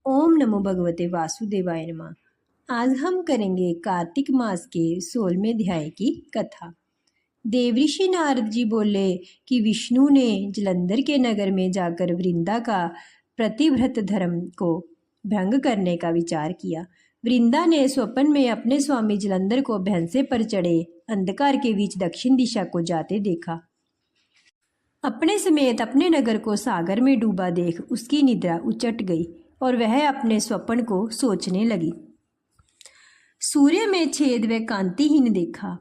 ओम नमो भगवते वासुदेवाय नमः। आज हम करेंगे कार्तिक मास के 16वें अध्याय की कथा। देवऋषि नारद जी बोले कि विष्णु ने जलंधर के नगर में जाकर वृंदा का प्रतिव्रत धर्म को भंग करने का विचार किया। वृंदा ने स्वप्न में अपने स्वामी जलंधर को भैंसे पर चढ़े अंधकार के बीच दक्षिण दिशा को जाते देखा। अपने समेत अपने नगर को सागर में डूबा देख उसकी निद्रा उचट गई और वह अपने स्वप्न को सोचने लगी। सूर्य में छेद व कांतिहीन देखा।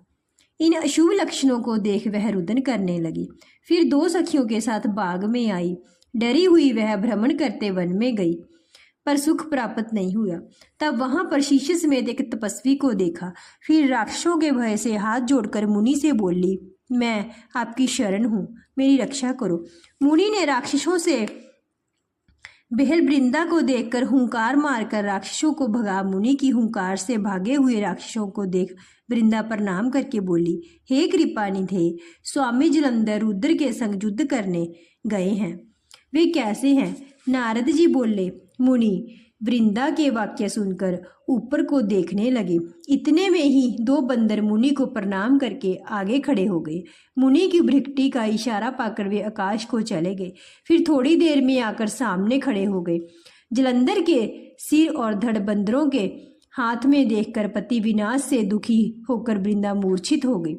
इन अशुभ लक्षणों को देख वह रुदन करने लगी। फिर 2 सखियों के साथ बाग में आई। डरी हुई वह भ्रमण करते वन में गई, पर सुख प्राप्त नहीं हुआ। तब वहां पर शीश समेत एक तपस्वी को देखा। फिर राक्षसों के भय से हाथ जोड़कर मुनि से बोली, मैं आपकी शरण हूँ, मेरी रक्षा करो। मुनि ने राक्षसों से बेहल वृंदा को देखकर हुंकार मारकर राक्षसों को भगा। मुनि की हुंकार से भागे हुए राक्षसों को देख वृंदा प्रणाम करके बोली, हे कृपानिधे, स्वामी जलंधर रुद्र के संग युद्ध करने गए हैं, वे कैसे हैं? नारद जी बोले, मुनि वृंदा के वाक्य सुनकर ऊपर को देखने लगे। इतने में ही 2 बंदर मुनि को प्रणाम करके आगे खड़े हो गए। मुनि की भृकुटी का इशारा पाकर वे आकाश को चले गए। फिर थोड़ी देर में आकर सामने खड़े हो गए। जलंधर के सिर और धड़ बंदरों के हाथ में देखकर पति विनाश से दुखी होकर वृंदा मूर्छित हो गई।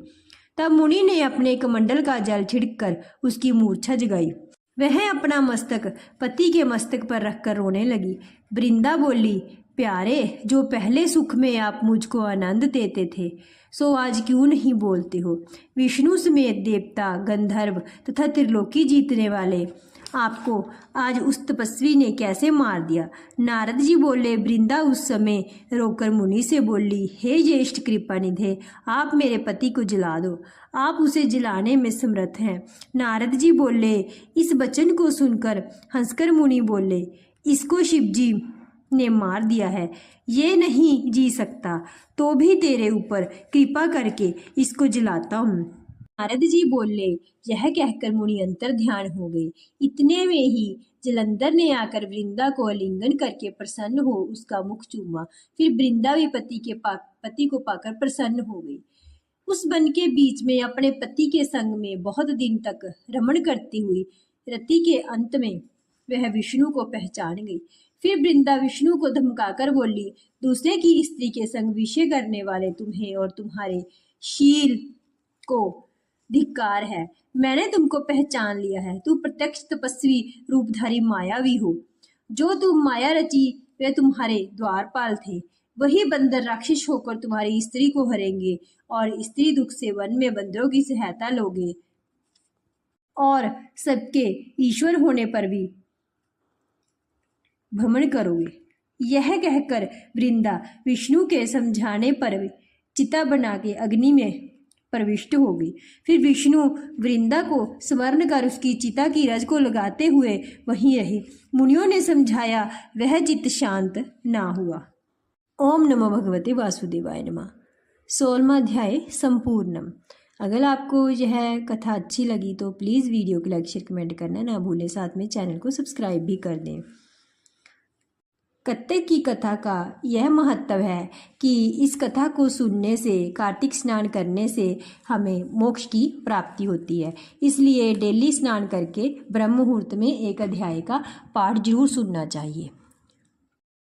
तब मुनि ने अपने कमंडल का जल छिड़ककर उसकी मूर्छा जगाई। वह अपना मस्तक पति के मस्तक पर रखकर रोने लगी। वृंदा बोली, प्यारे, जो पहले सुख में आप मुझको आनंद देते थे, सो आज क्यों नहीं बोलते हो? विष्णु समेत देवता, गंधर्व तथा त्रिलोकी जीतने वाले आपको आज उस तपस्वी ने कैसे मार दिया? नारद जी बोले, वृंदा उस समय रोकर मुनि से बोली, हे ज्येष्ठ कृपानिधे, आप मेरे पति को जला दो, आप उसे जलाने में समर्थ हैं। नारद जी बोले, इस वचन को सुनकर हंसकर मुनि बोले, इसको शिव जी ने मार दिया है, ये नहीं जी सकता, तो भी तेरे ऊपर कृपा करके इसको जलाता हूँ। नारद जी बोले, यह कहकर मुनि अंतर ध्यान हो गए। इतने में ही जलंधर ने आकर वृंदा को आलिंगन करके प्रसन्न हो उसका मुख चूमा। फिर वृंदा भी पति को पाकर प्रसन्न हो गई। उस वन के बीच में अपने पति के संग में बहुत दिन तक रमण करती हुई रति के अंत में वह विष्णु को पहचान गई। फिर वृंदा विष्णु को धमकाकर बोली, दूसरे की स्त्री के संग विषय करने वाले तुम्हें और तुम्हारे शील को धिक्कार है। मैंने तुमको पहचान लिया है। तू प्रत्यक्ष तपस्वी रूपधारी मायावी हो। जो तुम माया रची वे तुम्हारे द्वारपाल थे। वही बंदर राक्षस होकर तुम्हारी स्त्री को हरेंगे और स्त्री दुख से वन में बंदरों की सहायता लोगे और सबके ईश्वर होने पर भी भ्रमण करोगे। यह कहकर वृंदा विष्णु के समझाने पर चिता बना के अग्नि में प्रविष्ट हो गई। फिर विष्णु वृंदा को स्मरण कर उसकी चिता की रज को लगाते हुए वहीं रहे। मुनियों ने समझाया, वह चित्त शांत ना हुआ। ओम नमो भगवते वासुदेवाय नमः। 16वां अध्याय संपूर्णम। अगर आपको यह कथा अच्छी लगी तो प्लीज़ वीडियो को लाइक शेयर कमेंट करना ना भूलें। साथ में चैनल को सब्सक्राइब भी कर दें। कार्तिक की कथा का यह महत्व है कि इस कथा को सुनने से, कार्तिक स्नान करने से हमें मोक्ष की प्राप्ति होती है। इसलिए डेली स्नान करके ब्रह्म मुहूर्त में एक अध्याय का पाठ जरूर सुनना चाहिए।